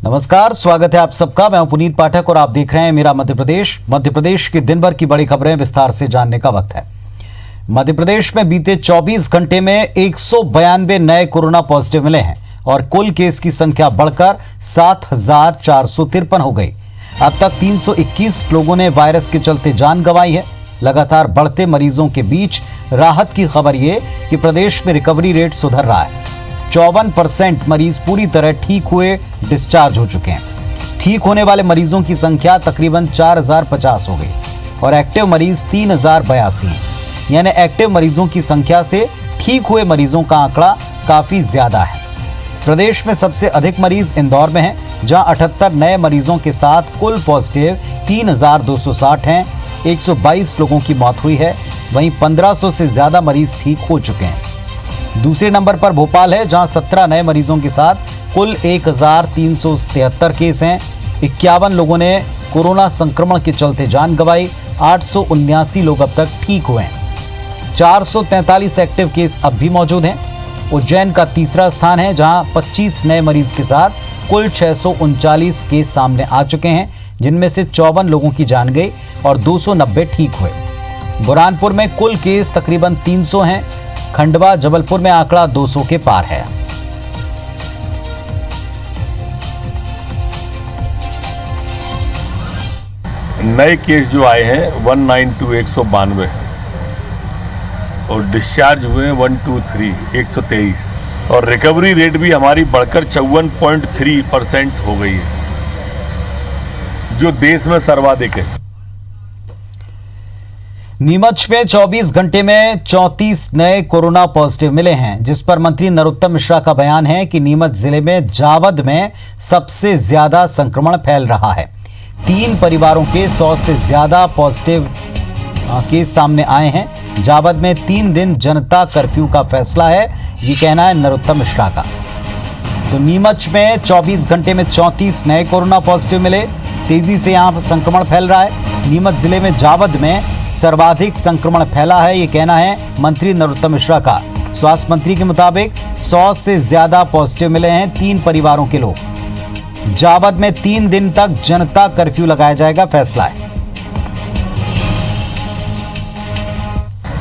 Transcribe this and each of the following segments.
नमस्कार, स्वागत है आप सबका। मैं हूं पुनीत पाठक और आप देख रहे हैं मेरा मध्य प्रदेश। मध्य प्रदेश की दिन भर की बड़ी खबरें विस्तार से जानने का वक्त है। मध्य प्रदेश में बीते 24 घंटे में 192 नए कोरोना पॉजिटिव मिले हैं और कुल केस की संख्या बढ़कर 7,453 हो गई। अब तक 321 लोगों ने वायरस के चलते जान गंवाई है। लगातार बढ़ते मरीजों के बीच राहत की खबर ये कि प्रदेश में रिकवरी रेट सुधर रहा है। 54% मरीज पूरी तरह ठीक हुए डिस्चार्ज हो चुके हैं। ठीक होने वाले मरीजों की संख्या तकरीबन 4,050 हो गई और एक्टिव मरीज 3,082 हैं। यानी एक्टिव मरीजों की संख्या से ठीक हुए मरीजों का आंकड़ा काफी ज्यादा है। प्रदेश में सबसे अधिक मरीज इंदौर में हैं, जहां 78 नए मरीजों के साथ कुल पॉजिटिव 3,260 हैं। 122 लोगों की मौत हुई है, वहीं 1,500 से ज्यादा मरीज ठीक हो चुके हैं। दूसरे नंबर पर भोपाल है, जहां 17 नए मरीजों के साथ कुल 1,373 केस हैं। 51 लोगों ने कोरोना संक्रमण के चलते जान गंवाई। 879 लोग अब तक ठीक हुए हैं। 443 एक्टिव केस अब भी मौजूद हैं। उज्जैन का तीसरा स्थान है, जहां 25 नए मरीज के साथ कुल 639 केस सामने आ चुके हैं, जिनमें से 54 लोगों की जान गई और 290 ठीक हुए। बुरहानपुर में कुल केस तकरीबन 300 हैं। खंडवा जबलपुर में आंकड़ा 200 के पार है। नए केस जो आए हैं 192 और डिस्चार्ज हुए हैं 123 और रिकवरी रेट भी हमारी बढ़कर 54.3% हो गई है, जो देश में सर्वाधिक है। नीमच में 24 घंटे में 34 नए कोरोना पॉजिटिव मिले हैं, जिस पर मंत्री नरोत्तम मिश्रा का बयान है कि नीमच जिले में जावद में सबसे ज्यादा संक्रमण फैल रहा है। 3 परिवारों के 100 से ज्यादा पॉजिटिव केस सामने आए हैं। जावद में 3 दिन जनता कर्फ्यू का फैसला है, ये कहना है नरोत्तम मिश्रा का। तो नीमच में 24 घंटे में 34 नए कोरोना पॉजिटिव मिले। तेजी से यहां संक्रमण फैल रहा है। नीमच जिले में जावद में सर्वाधिक संक्रमण फैला है, ये कहना है मंत्री नरोत्तम मिश्रा का। स्वास्थ्य मंत्री के मुताबिक 100 से ज्यादा पॉजिटिव मिले हैं 3 परिवारों के लोग। जावद में 3 दिन तक जनता कर्फ्यू लगाया जाएगा, फैसला है।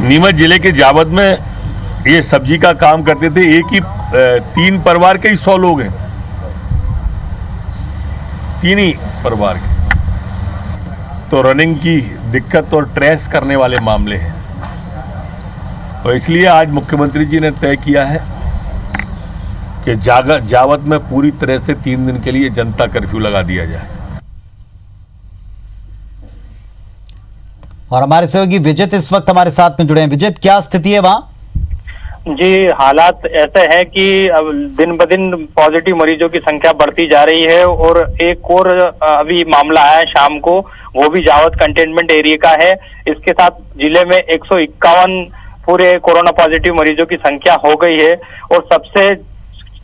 नीमच जिले के जावद में ये सब्जी का काम करते थे, एक ही 3 परिवार के ही 100 लोग हैं, 3 ही परिवार के। तो रनिंग की दिक्कत और ट्रेस करने वाले मामले हैं, और इसलिए आज मुख्यमंत्री जी ने तय किया है कि जावद में पूरी तरह से 3 दिन के लिए जनता कर्फ्यू लगा दिया जाए। और हमारे सहयोगी विजित इस वक्त हमारे साथ में जुड़े हैं। विजित, क्या स्थिति है वहां? जी, हालात ऐसे है कि अब दिन ब दिन पॉजिटिव मरीजों की संख्या बढ़ती जा रही है और एक और अभी मामला आया है शाम को, वो भी जावद कंटेनमेंट एरिया का है। इसके साथ जिले में 151 पूरे कोरोना पॉजिटिव मरीजों की संख्या हो गई है। और सबसे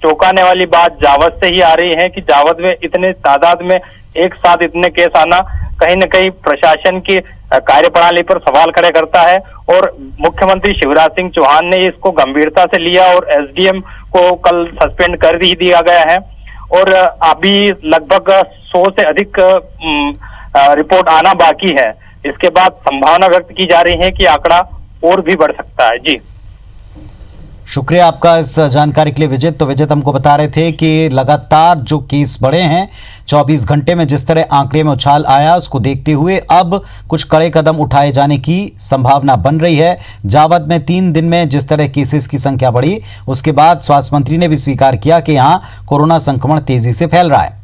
चौंकाने वाली बात जावद से ही आ रही है कि जावद में इतने तादाद में एक साथ इतने केस आना कहीं न कहीं प्रशासन की कार्यप्रणाली पर सवाल खड़े करता है। और मुख्यमंत्री शिवराज सिंह चौहान ने इसको गंभीरता से लिया और एसडीएम को कल सस्पेंड कर दिया गया है। और अभी लगभग 100 से अधिक रिपोर्ट आना बाकी है। इसके बाद संभावना व्यक्त की जा रही है कि आंकड़ा और भी बढ़ सकता है। जी, शुक्रिया आपका इस जानकारी के लिए विजित। तो विजित हमको बता रहे थे कि लगातार जो केस बढ़े हैं, 24 घंटे में जिस तरह आंकड़े में उछाल आया, उसको देखते हुए अब कुछ कड़े कदम उठाए जाने की संभावना बन रही है। जावद में 3 दिन में जिस तरह केसेस की संख्या बढ़ी, उसके बाद स्वास्थ्य मंत्री ने भी स्वीकार किया कि यहां कोरोना संक्रमण तेजी से फैल रहा है।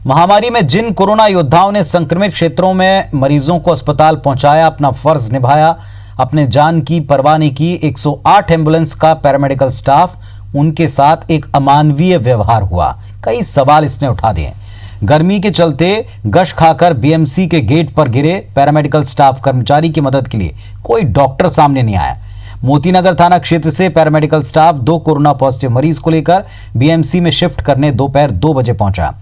महामारी में जिन कोरोना योद्धाओं ने संक्रमित क्षेत्रों में मरीजों को अस्पताल पहुंचाया, अपना फर्ज निभाया, अपने जान की परवाह नहीं की, 108 एम्बुलेंस का पैरामेडिकल स्टाफ, उनके साथ एक अमानवीय व्यवहार हुआ। कई सवाल इसने उठा दिए। गर्मी के चलते गश खाकर बीएमसी के गेट पर गिरे पैरामेडिकल स्टाफ कर्मचारी की मदद के लिए कोई डॉक्टर सामने नहीं आया। मोतीनगर थाना क्षेत्र से पैरामेडिकल स्टाफ 2 कोरोना पॉजिटिव मरीज को लेकर बीएमसी में शिफ्ट करने दोपहर 2 बजे पहुंचा।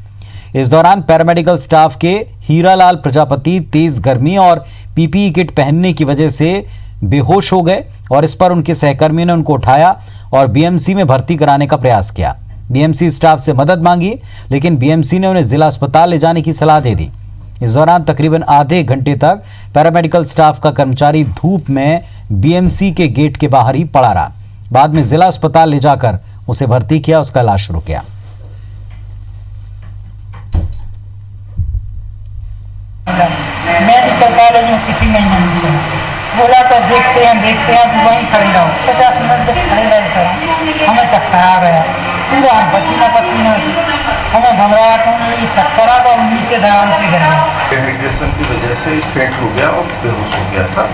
इस दौरान पैरामेडिकल स्टाफ के हीरालाल प्रजापति तेज गर्मी और पीपीई किट पहनने की वजह से बेहोश हो गए और इस पर उनके सहकर्मी ने उनको उठाया और बीएमसी में भर्ती कराने का प्रयास किया। बीएमसी स्टाफ से मदद मांगी, लेकिन बीएमसी ने उन्हें जिला अस्पताल ले जाने की सलाह दे दी। इस दौरान तकरीबन आधे घंटे तक पैरामेडिकल स्टाफ का कर्मचारी धूप में बीएमसी के गेट के बाहर ही पड़ा रहा। बाद में जिला अस्पताल ले जाकर उसे भर्ती किया, उसका इलाज शुरू किया। मेडिकल कॉलेज में किसी ने नहीं सुना, बोला तो देखते हैं तो वहीं खड़े रहो। 50 मिनट तक खड़े रहे सर, हमें चक्कर आ गया, पूरा पसीना पसीना, हमें घबराहट होने लगी, चक्कर आ गया, नीचे ध्यान से गिर गया। डिहाइड्रेशन की वजह से फेंट हो गया और बेहोश हो गया था।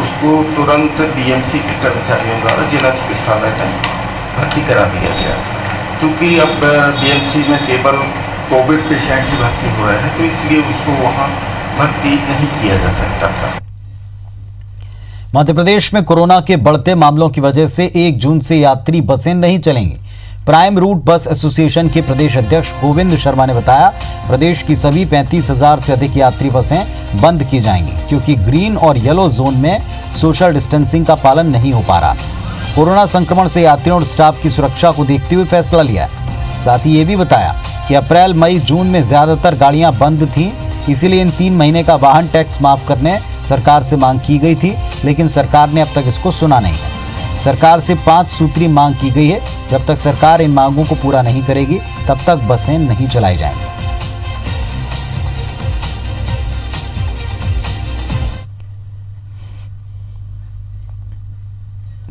उसको तुरंत बीएमसी के कर्मचारियों द्वारा जिला चिकित्सालय में भर्ती करा दिया गया। चूँकि अब बीएमसी में केवल कोविड पेशेंट ही भर्ती हो रहे हैं, तो इसलिए उसको वहाँ भर्ती नहीं किया जा सकता था। मध्य प्रदेश में कोरोना के बढ़ते मामलों की वजह से 1 जून से यात्री बसें नहीं चलेंगी। प्राइम रूट बस एसोसिएशन के प्रदेश अध्यक्ष गोविंद शर्मा ने बताया, प्रदेश की सभी 35,000 से अधिक यात्री बसें बंद की जाएंगी, क्योंकि ग्रीन और येलो जोन में सोशल डिस्टेंसिंग का पालन नहीं हो पा रहा। कोरोना संक्रमण से यात्रियों और स्टाफ की सुरक्षा को देखते हुए फैसला लिया है। साथ ही ये भी बताया कि अप्रैल, मई, जून में ज्यादातर गाड़ियां बंद थीं, इसीलिए इन 3 महीने का वाहन टैक्स माफ करने सरकार से मांग की गई थी, लेकिन सरकार ने अब तक इसको सुना नहीं है। सरकार से 5 सूत्री मांग की गई है। जब तक सरकार इन मांगों को पूरा नहीं करेगी, तब तक बसें नहीं चलाई जाएंगी।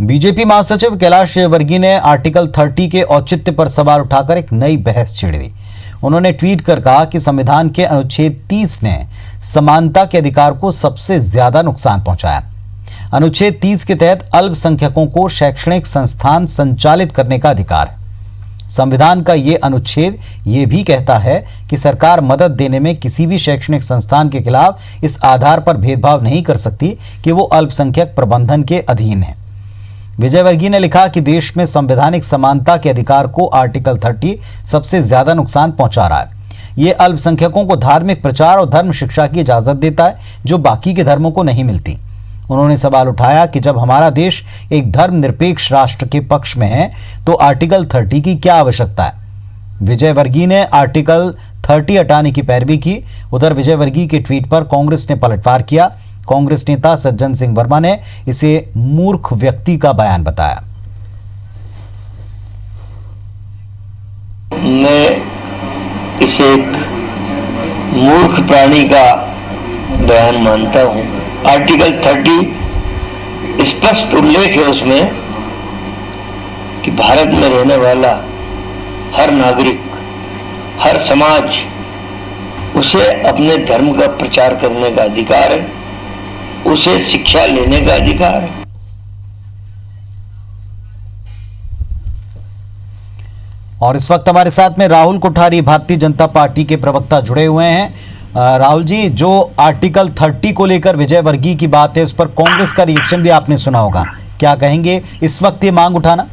बीजेपी महासचिव कैलाश विजयवर्गीय ने आर्टिकल 30 के औचित्य पर सवाल उठाकर एक नई बहस छेड़ दी। उन्होंने ट्वीट कर कहा कि संविधान के अनुच्छेद 30 ने समानता के अधिकार को सबसे ज्यादा नुकसान पहुंचाया। अनुच्छेद 30 के तहत अल्पसंख्यकों को शैक्षणिक संस्थान संचालित करने का अधिकार है। संविधान का ये अनुच्छेद ये भी कहता है कि सरकार मदद देने में किसी भी शैक्षणिक संस्थान के खिलाफ इस आधार पर भेदभाव नहीं कर सकती कि वो अल्पसंख्यक प्रबंधन के अधीन है। विजयवर्गीय ने लिखा कि देश में संवैधानिक समानता के अधिकार को आर्टिकल 30 सबसे ज्यादा नुकसान पहुंचा रहा है। ये अल्पसंख्यकों को धार्मिक प्रचार और धर्म शिक्षा की इजाजत देता है, जो बाकी के धर्मों को नहीं मिलती। उन्होंने सवाल उठाया कि जब हमारा देश एक धर्मनिरपेक्ष राष्ट्र के पक्ष में है, तो आर्टिकल 30 की क्या आवश्यकता है। विजयवर्गीय ने आर्टिकल 30 हटाने की पैरवी की। उधर विजयवर्गीय के ट्वीट पर कांग्रेस ने पलटवार किया। कांग्रेस नेता सज्जन सिंह वर्मा ने इसे मूर्ख व्यक्ति का बयान बताया। मैं इसे एक मूर्ख प्राणी का बयान मानता हूं। आर्टिकल 30 स्पष्ट उल्लेख है उसमें कि भारत में रहने वाला हर नागरिक, हर समाज, उसे अपने धर्म का प्रचार करने का अधिकार है, उसे शिक्षा लेने का अधिकार है। और इस वक्त हमारे साथ में राहुल कोठारी, भारतीय जनता पार्टी के प्रवक्ता, जुड़े हुए हैं। राहुल जी, जो आर्टिकल 30 को लेकर विजयवर्गीय की बात है, उस पर कांग्रेस का रिएक्शन भी आपने सुना होगा, क्या कहेंगे इस वक्त ये मांग उठाना?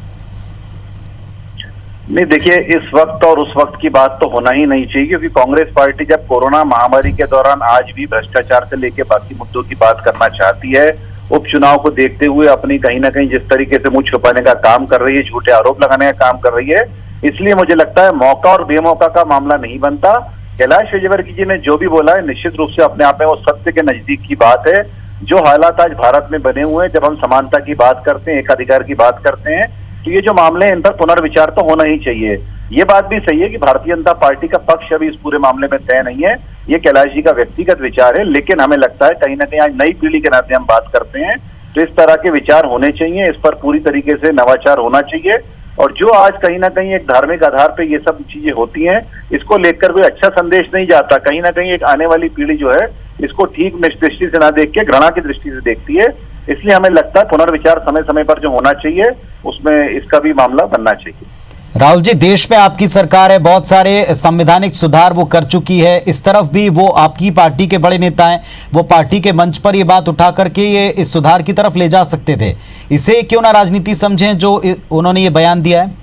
नहीं, देखिए, इस वक्त और उस वक्त की बात तो होना ही नहीं चाहिए, क्योंकि कांग्रेस पार्टी जब कोरोना महामारी के दौरान आज भी भ्रष्टाचार से लेकर बाकी मुद्दों की बात करना चाहती है, उपचुनाव को देखते हुए अपनी कहीं ना कहीं जिस तरीके से मुंह छुपाने का काम कर रही है, झूठे आरोप लगाने का काम कर रही है, इसलिए मुझे लगता है मौका और बेमौका का मामला नहीं बनता। कैलाश विजयवर्गीय जी ने जो भी बोला है, निश्चित रूप से अपने आप में वो सत्य के नजदीक की बात है। जो हालात आज भारत में बने हुए हैं, जब हम समानता की बात करते हैं, एक अधिकार की बात करते हैं, तो ये जो मामले हैं, इन पर पुनर्विचार तो होना ही चाहिए। ये बात भी सही है कि भारतीय जनता पार्टी का पक्ष अभी इस पूरे मामले में तय नहीं है, ये कैलाश जी का व्यक्तिगत विचार है, लेकिन हमें लगता है कहीं ना कहीं आज नई पीढ़ी के नाते हम बात करते हैं, तो इस तरह के विचार होने चाहिए, इस पर पूरी तरीके से नवाचार होना चाहिए। और जो आज कहीं ना कहीं एक धार्मिक आधार पे ये सब चीजें होती हैं, इसको लेकर कोई अच्छा संदेश नहीं जाता। कहीं ना कहीं एक आने वाली पीढ़ी जो है, इसको ठीक दृष्टि से ना देख के घृणा की दृष्टि से देखती है। इसलिए हमें लगता है पुनर्विचार समय समय पर जो होना चाहिए, उसमें इसका भी मामला बनना चाहिए। राहुल जी, देश में आपकी सरकार है, बहुत सारे संवैधानिक सुधार वो कर चुकी है, इस तरफ भी वो आपकी पार्टी के बड़े नेता हैं, वो पार्टी के मंच पर ये बात उठा करके ये इस सुधार की तरफ ले जा सकते थे। इसे क्यों ना राजनीति समझें जो उन्होंने ये बयान दिया है?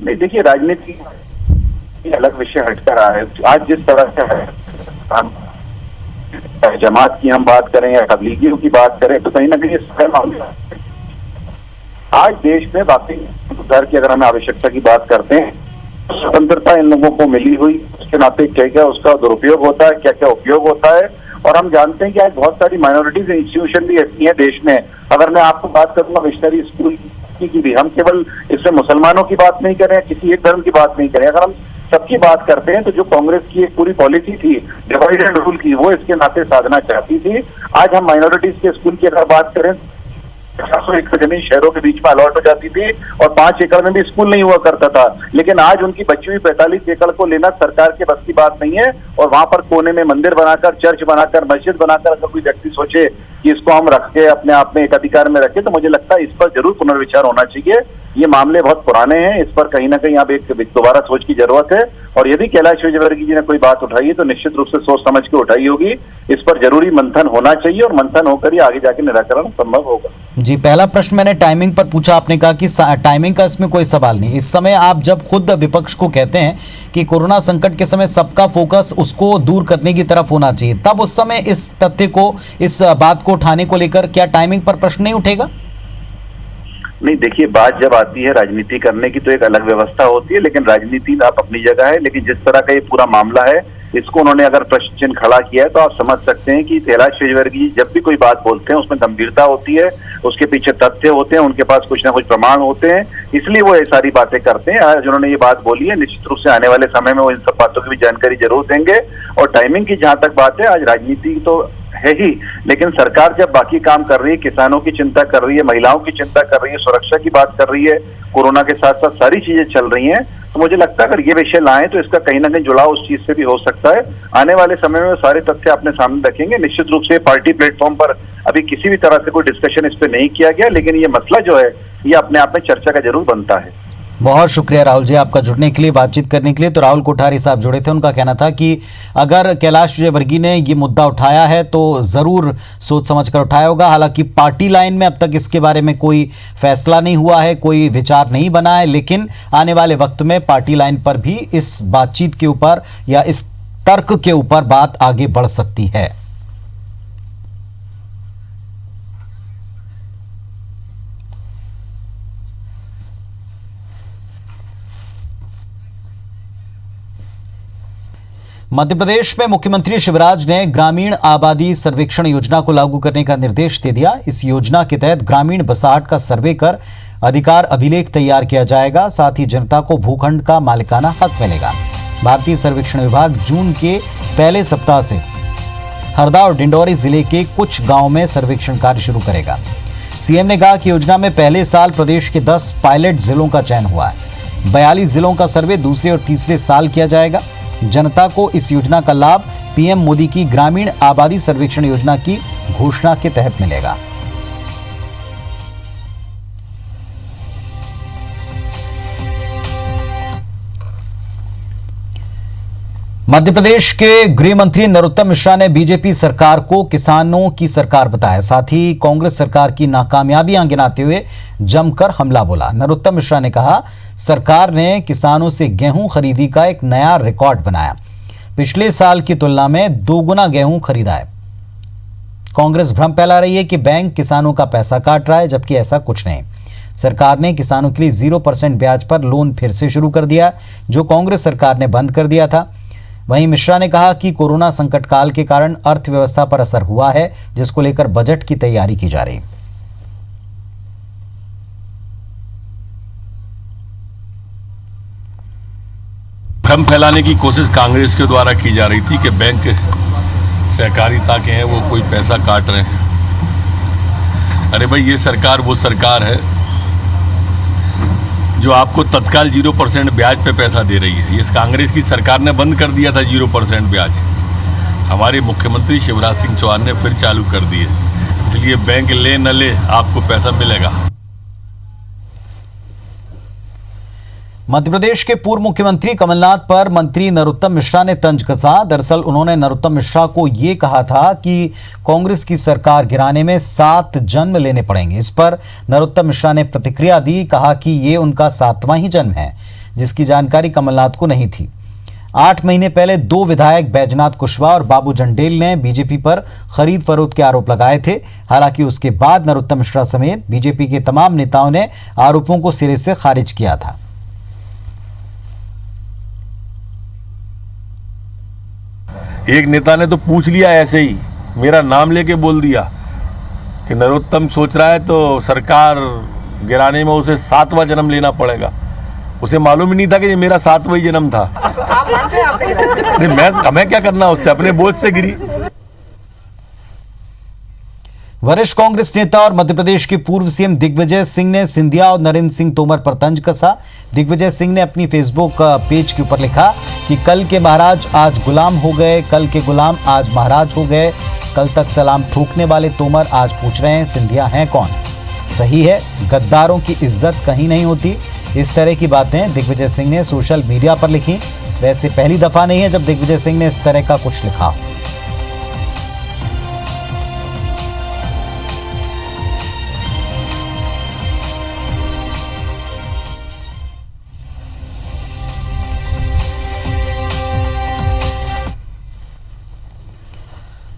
नहीं, देखिए, राजनीति अलग विषय हटकर रहा है। आज जिस तरह से चाहे जमात की हम बात करें या तबलीगियों की बात करें, तो कहीं ना कहीं सारे मामले आज देश में बाकी घर की अगर हम आवश्यकता की बात करते हैं, स्वतंत्रता इन लोगों को मिली हुई, उसके नाते क्या क्या उसका दुरुपयोग होता है, क्या क्या उपयोग होता है। और हम जानते हैं कि आज बहुत सारी माइनॉरिटीज इंस्टीट्यूशन भी ऐसी हैं देश में। अगर मैं आपको बात करूंगा मिशनरी स्कूल की भी, हम केवल इसमें मुसलमानों की बात नहीं कर रहे हैं, किसी एक धर्म की बात नहीं कर रहे हैं, अगर हम सबकी बात करते हैं तो जो कांग्रेस की एक पूरी पॉलिसी थी डिवाइड एंड रूल की, वो इसके नाते साधना चाहती थी। आज हम माइनॉरिटीज के स्कूल की अगर बात करें, 400 एकड़ जमीन शहरों के बीच में अलॉट हो जाती थी और 5 एकड़ में भी स्कूल नहीं हुआ करता था, लेकिन आज उनकी बची हुई 45 एकड़ को लेना सरकार के बस की बात नहीं है। और वहां पर कोने में मंदिर बनाकर, चर्च बनाकर, मस्जिद बनाकर अगर कोई व्यक्ति सोचे कि इसको हम रख के अपने आप में एक अधिकार में रखें, तो मुझे लगता है इस पर जरूर पुनर्विचार होना चाहिए। ये मामले बहुत पुराने हैं, इस पर कहीं ना कहीं अब एक दोबारा सोच की जरूरत है। और यदि कैलाश विजयवर्गीय जी ने कोई बात उठाई है तो निश्चित रूप से सोच समझ के उठाई होगी। इस पर जरूरी मंथन होना चाहिए और मंथन होकर ही आगे जाके निराकरण संभव होगा। जी, पहला प्रश्न मैंने टाइमिंग पर पूछा, आपने कहा कि टाइमिंग का इसमें कोई सवाल नहीं। इस समय आप जब खुद विपक्ष को कहते हैं कि कोरोना संकट के समय सबका फोकस उसको दूर करने की तरफ होना चाहिए, तब उस समय इस तथ्य को, इस बात को उठाने को लेकर क्या टाइमिंग पर प्रश्न नहीं उठेगा? नहीं, देखिए, बात जब आती है राजनीति करने की तो एक अलग व्यवस्था होती है, लेकिन राजनीति आप अपनी जगह है। लेकिन जिस तरह का ये पूरा मामला है, इसको उन्होंने अगर प्रश्न चिन्ह खड़ा किया है तो आप समझ सकते हैं कि कैलाश विजयवर्गीय जब भी कोई बात बोलते हैं उसमें गंभीरता होती है, उसके पीछे तथ्य होते हैं, उनके पास कुछ ना कुछ प्रमाण होते हैं, इसलिए वो ये सारी बातें करते हैं। आज उन्होंने ये बात बोली है, निश्चित रूप से आने वाले समय में वो इन सब बातों की भी जानकारी जरूर देंगे। और टाइमिंग की जहां तक बात है, आज राजनीति तो है ही, लेकिन सरकार जब बाकी काम कर रही है, किसानों की चिंता कर रही है, महिलाओं की चिंता कर रही है, सुरक्षा की बात कर रही है, कोरोना के साथ साथ सारी चीजें चल रही हैं, तो मुझे लगता है अगर ये विषय लाएं तो इसका कहीं ना कहीं जुड़ाव उस चीज से भी हो सकता है। आने वाले समय में सारे तथ्य अपने सामने रखेंगे। निश्चित रूप से पार्टी प्लेटफॉर्म पर अभी किसी भी तरह से कोई डिस्कशन इस पे नहीं किया गया, लेकिन ये मसला जो है ये अपने आप में चर्चा का जरूर बनता है। बहुत शुक्रिया राहुल जी आपका जुड़ने के लिए, बातचीत करने के लिए। तो राहुल कोठारी साहब जुड़े थे, उनका कहना था कि अगर कैलाश विजयवर्गीय ने ये मुद्दा उठाया है तो जरूर सोच समझ कर उठाया होगा। हालांकि पार्टी लाइन में अब तक इसके बारे में कोई फैसला नहीं हुआ है, कोई विचार नहीं बना है, लेकिन आने वाले वक्त में पार्टी लाइन पर भी इस बातचीत के ऊपर या इस तर्क के ऊपर बात आगे बढ़ सकती है। मध्य प्रदेश में मुख्यमंत्री शिवराज ने ग्रामीण आबादी सर्वेक्षण योजना को लागू करने का निर्देश दे दिया। इस योजना के तहत ग्रामीण बसाहट का सर्वे कर अधिकार अभिलेख तैयार किया जाएगा। साथ ही जनता को भूखंड का मालिकाना हक मिलेगा। भारतीय सर्वेक्षण विभाग जून के पहले सप्ताह से हरदा और डिंडौरी जिले के कुछ गांवों में सर्वेक्षण कार्य शुरू करेगा। सीएम ने कहा कि योजना में पहले साल प्रदेश के 10 पायलट जिलों का चयन हुआ है। 42 जिलों का सर्वे दूसरे और तीसरे साल किया जाएगा। जनता को इस योजना का लाभ पीएम मोदी की ग्रामीण आबादी सर्वेक्षण योजना की घोषणा के तहत मिलेगा। मध्य प्रदेश के गृह मंत्री नरोत्तम मिश्रा ने बीजेपी सरकार को किसानों की सरकार बताया। साथ ही कांग्रेस सरकार की नाकामयाबियां गिनाते हुए जमकर हमला बोला। नरोत्तम मिश्रा ने कहा, सरकार ने किसानों से गेहूं खरीदी का एक नया रिकॉर्ड बनाया। पिछले साल की तुलना में 2 गुना गेहूं खरीदा है। कांग्रेस भ्रम फैला रही है कि बैंक किसानों का पैसा काट रहा है, जबकि ऐसा कुछ नहीं। सरकार ने किसानों के लिए 0% ब्याज पर लोन फिर से शुरू कर दिया, जो कांग्रेस सरकार ने बंद कर दिया था। वहीं मिश्रा ने कहा कि कोरोना संकट काल के कारण अर्थव्यवस्था पर असर हुआ है, जिसको लेकर बजट की तैयारी की जा रही है। भ्रम फैलाने की कोशिश कांग्रेस के द्वारा की जा रही थी कि बैंक सहकारिता के हैं वो कोई पैसा काट रहे हैं। अरे भाई, ये सरकार वो सरकार है जो आपको तत्काल 0% ब्याज पे पैसा दे रही है। इस कांग्रेस की सरकार ने बंद कर दिया था 0% ब्याज। हमारे मुख्यमंत्री शिवराज सिंह चौहान ने फिर चालू कर दिए, इसलिए बैंक ले न ले आपको पैसा मिलेगा। मध्य प्रदेश के पूर्व मुख्यमंत्री कमलनाथ पर मंत्री नरोत्तम मिश्रा ने तंज कसा। दरअसल उन्होंने नरोत्तम मिश्रा को यह कहा था कि कांग्रेस की सरकार गिराने में 7 जन्म लेने पड़ेंगे। इस पर नरोत्तम मिश्रा ने प्रतिक्रिया दी, कहा कि ये उनका 7वां ही जन्म है, जिसकी जानकारी कमलनाथ को नहीं थी। 8 महीने पहले 2 विधायक बैजनाथ कुशवाहा और बाबू जंडेल ने बीजेपी पर खरीद फरोख्त के आरोप लगाए थे। हालांकि उसके बाद नरोत्तम मिश्रा समेत बीजेपी के तमाम नेताओं ने आरोपों को सिरे से खारिज किया था। एक नेता ने तो पूछ लिया ऐसे ही, मेरा नाम लेके बोल दिया कि नरोत्तम सोच रहा है तो सरकार गिराने में उसे 7वां जन्म लेना पड़ेगा। उसे मालूम ही नहीं था कि ये मेरा 7वां जन्म था। नहीं, हमें क्या करना उससे, अपने बोझ से गिरी। वरिष्ठ कांग्रेस नेता और मध्य प्रदेश के पूर्व सीएम दिग्विजय सिंह ने सिंधिया और नरेंद्र सिंह तोमर पर तंज कसा। दिग्विजय सिंह ने अपनी फेसबुक पेज के ऊपर लिखा कि कल के महाराज आज गुलाम हो गए, कल के गुलाम आज महाराज हो गए। कल तक सलाम ठोकने वाले तोमर आज पूछ रहे हैं सिंधिया हैं कौन। सही है, गद्दारों की इज्जत कहीं नहीं होती। इस तरह की बातें दिग्विजय सिंह ने सोशल मीडिया पर लिखी। वैसे पहली दफा नहीं है जब दिग्विजय सिंह ने इस तरह का कुछ लिखा।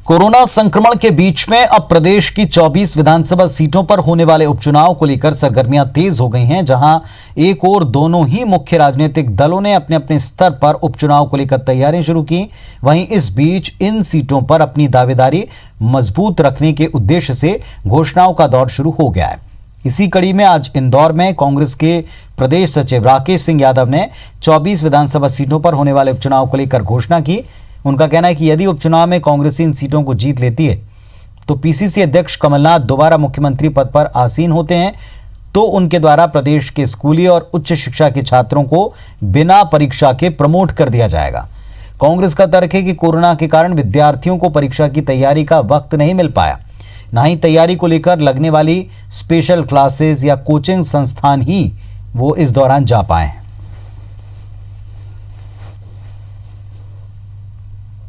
कोरोना संक्रमण के बीच में अब प्रदेश की 24 विधानसभा सीटों पर होने वाले उपचुनाव को लेकर सरगर्मियां तेज हो गई हैं। जहां एक और दोनों ही मुख्य राजनीतिक दलों ने अपने अपने स्तर पर उपचुनाव को लेकर तैयारियां शुरू की, वहीं इस बीच इन सीटों पर अपनी दावेदारी मजबूत रखने के उद्देश्य से घोषणाओं का दौर शुरू हो गया है। इसी कड़ी में आज इंदौर में कांग्रेस के प्रदेश सचिव राकेश सिंह यादव ने 24 विधानसभा सीटों पर होने वाले उपचुनाव को लेकर घोषणा की। उनका कहना है कि यदि उपचुनाव में कांग्रेस इन सीटों को जीत लेती है तो पीसीसी अध्यक्ष कमलनाथ दोबारा मुख्यमंत्री पद पर आसीन होते हैं तो उनके द्वारा प्रदेश के स्कूली और उच्च शिक्षा के छात्रों को बिना परीक्षा के प्रमोट कर दिया जाएगा। कांग्रेस का तर्क है कि कोरोना के कारण विद्यार्थियों को परीक्षा की तैयारी का वक्त नहीं मिल पाया, ना ही तैयारी को लेकर लगने वाली स्पेशल क्लासेस या कोचिंग संस्थान ही वो इस दौरान जा पाए हैं।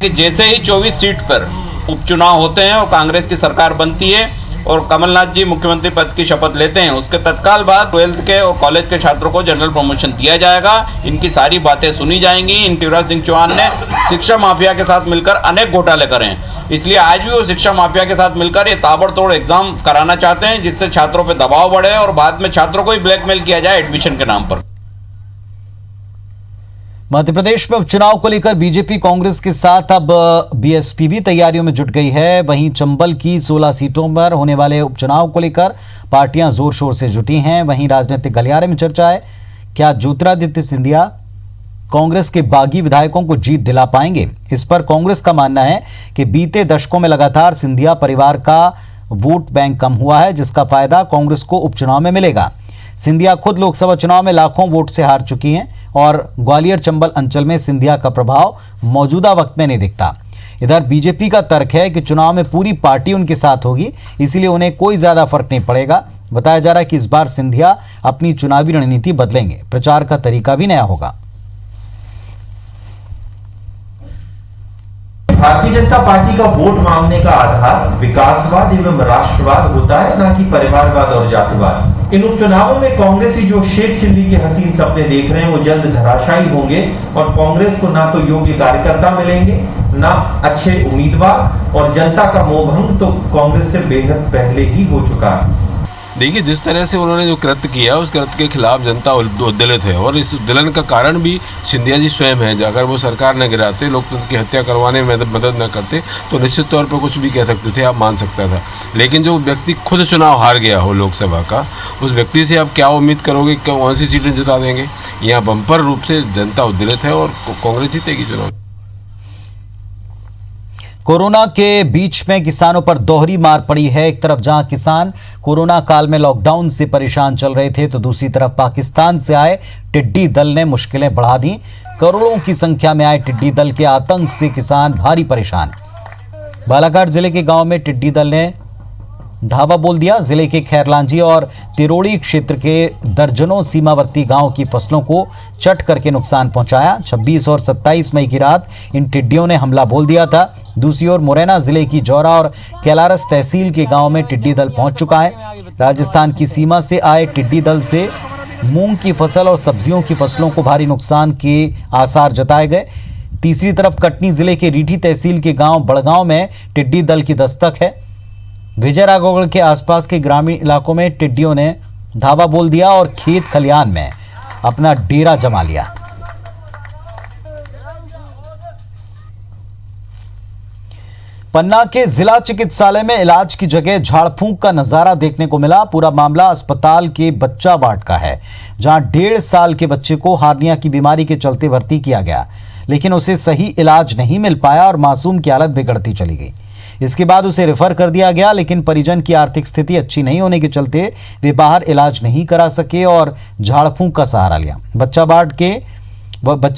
कि जैसे ही 24 सीट पर उपचुनाव होते हैं और कांग्रेस की सरकार बनती है और कमलनाथ जी मुख्यमंत्री पद की शपथ लेते हैं, उसके तत्काल बाद 12th के और कॉलेज के छात्रों को जनरल प्रमोशन दिया जाएगा। इनकी सारी बातें सुनी जाएंगी। इन शिवराज सिंह चौहान ने शिक्षा माफिया के साथ मिलकर अनेक घोटाले करे हैं, इसलिए आज भी वो शिक्षा माफिया के साथ मिलकर ये ताबड़तोड़ एग्जाम कराना चाहते हैं जिससे छात्रों पर दबाव बढ़े और बाद में छात्रों को ही ब्लैकमेल किया जाए एडमिशन के नाम पर। मध्य प्रदेश में उपचुनाव को लेकर बीजेपी कांग्रेस के साथ अब बीएसपी भी तैयारियों में जुट गई है। वहीं चंबल की 16 सीटों पर होने वाले उपचुनाव को लेकर पार्टियां जोर शोर से जुटी हैं। वहीं राजनीतिक गलियारे में चर्चा है, क्या ज्योतिरादित्य सिंधिया कांग्रेस के बागी विधायकों को जीत दिला पाएंगे। इस पर कांग्रेस का मानना है कि बीते दशकों में लगातार सिंधिया परिवार का वोट बैंक कम हुआ है, जिसका फायदा कांग्रेस को उपचुनाव में मिलेगा। सिंधिया खुद लोकसभा चुनाव में लाखों वोट से हार चुकी हैं और ग्वालियर चंबल अंचल में सिंधिया का प्रभाव मौजूदा वक्त में नहीं दिखता। इधर बीजेपी का तर्क है कि चुनाव में पूरी पार्टी उनके साथ होगी, इसीलिए उन्हें कोई ज्यादा फर्क नहीं पड़ेगा। बताया जा रहा है कि इस बार सिंधिया अपनी चुनावी रणनीति बदलेंगे, प्रचार का तरीका भी नया होगा। भारतीय जनता पार्टी का वोट मांगने का आधार विकासवाद एवं राष्ट्रवाद होता है, न कि परिवारवाद और जातिवाद। इन उपचुनावों में कांग्रेसी जो शेख चिल्ली के हसीन सपने देख रहे हैं वो जल्द धराशायी होंगे और कांग्रेस को ना तो योग्य कार्यकर्ता मिलेंगे, ना अच्छे उम्मीदवार, और जनता का मोहभंग तो कांग्रेस से बेहद पहले ही हो चुका है। देखिए, जिस तरह से उन्होंने जो कृत्य किया उस कृत्य के खिलाफ जनता उद्दलित है और इस उद्दलन का कारण भी सिंधिया जी स्वयं है। अगर वो सरकार न गिराते, लोकतंत्र की हत्या करवाने में मदद न करते तो निश्चित तौर पर कुछ भी कह सकते थे, आप मान सकता था। लेकिन जो व्यक्ति खुद चुनाव हार गया हो लोकसभा का, उस व्यक्ति से आप क्या उम्मीद करोगे, कौन सी सीटें जिता देंगे। यहाँ बम्पर रूप से जनता उद्दलित है और कांग्रेस जीतेगी चुनाव। कोरोना के बीच में किसानों पर दोहरी मार पड़ी है। एक तरफ जहां किसान कोरोना काल में लॉकडाउन से परेशान चल रहे थे, तो दूसरी तरफ पाकिस्तान से आए टिड्डी दल ने मुश्किलें बढ़ा दी। करोड़ों की संख्या में आए टिड्डी दल के आतंक से किसान भारी परेशान। बालाघाट जिले के गांव में टिड्डी दल ने धावा बोल दिया। जिले के खैरलांजी और तिरोड़ी क्षेत्र के दर्जनों सीमावर्ती गांव की फसलों को चट करके नुकसान पहुंचाया। 26 और 27 मई की रात इन टिड्डियों ने हमला बोल दिया था। दूसरी ओर मुरैना जिले की जौरा और कैलारस तहसील के गांव में टिड्डी दल पहुंच चुका है। राजस्थान की सीमा से आए टिड्डी दल से मूंग की फसल और सब्जियों की फसलों को भारी नुकसान के आसार जताए गए। तीसरी तरफ कटनी जिले के रीठी तहसील के गांव बड़गांव में टिड्डी दल की दस्तक है। विजयराघवगढ़ के आसपास के ग्रामीण इलाकों में टिड्डियों ने धावा बोल दिया और खेत खलिहान में अपना डेरा जमा लिया। पन्ना के जिला चिकित्सालय में इलाज की जगह झाड़ फूंक का नजारा देखने को मिला। पूरा मामला अस्पताल के बच्चा वार्ड का है, जहां 1.5 साल के बच्चे को हार्निया की बीमारी के चलते भर्ती किया गया, लेकिन उसे सही इलाज नहीं मिल पाया और मासूम की हालत बिगड़ती चली गई। इसके बाद उसे रेफर कर दिया गया, लेकिन परिजन की आर्थिक स्थिति अच्छी नहीं होने के चलते वे बाहर इलाज नहीं करा सके और झाड़ फूंक का सहारा लिया। बच्चा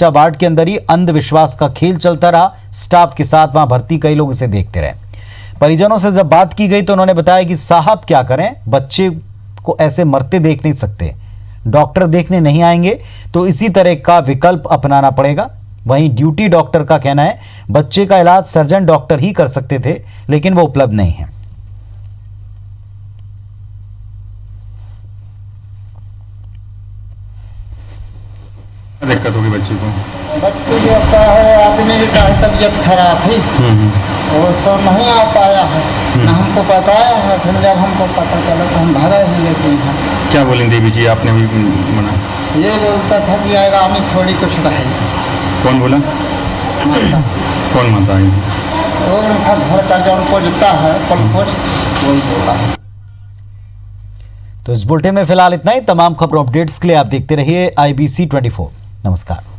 वार्ड के अंदर ही अंधविश्वास का खेल चलता रहा। स्टाफ के साथ वहां भर्ती कई लोग इसे देखते रहे। परिजनों से जब बात की गई तो उन्होंने बताया कि साहब क्या करें, बच्चे को ऐसे मरते देख नहीं सकते, डॉक्टर देखने नहीं आएंगे तो इसी तरह का विकल्प अपनाना पड़ेगा। वहीं ड्यूटी डॉक्टर का कहना है बच्चे का इलाज सर्जन डॉक्टर ही कर सकते थे, लेकिन वो उपलब्ध नहीं है। दिक्कत होगी बच्चे को? बच्चे जो का है आदमी का तबीयत खराब है और सब नहीं आ पाया है, ना हमको बताया है। फिर जब हमको पता चला तो हम भरा ही लेते हैं। क्या बोलें देवी जी, आपने भी मना? ये बोलता था कि आगामी थोड़ी कुछ रहेगी। कौन बोला? कौन माता है? और उनका घर का जो उनको जितना है वही बोला है। तो इस बुलेटिन में फिलहाल इतना ही। तमाम खबरों अपडेट्स के लिए आप देखते रहिए IBC 24। नमस्कार।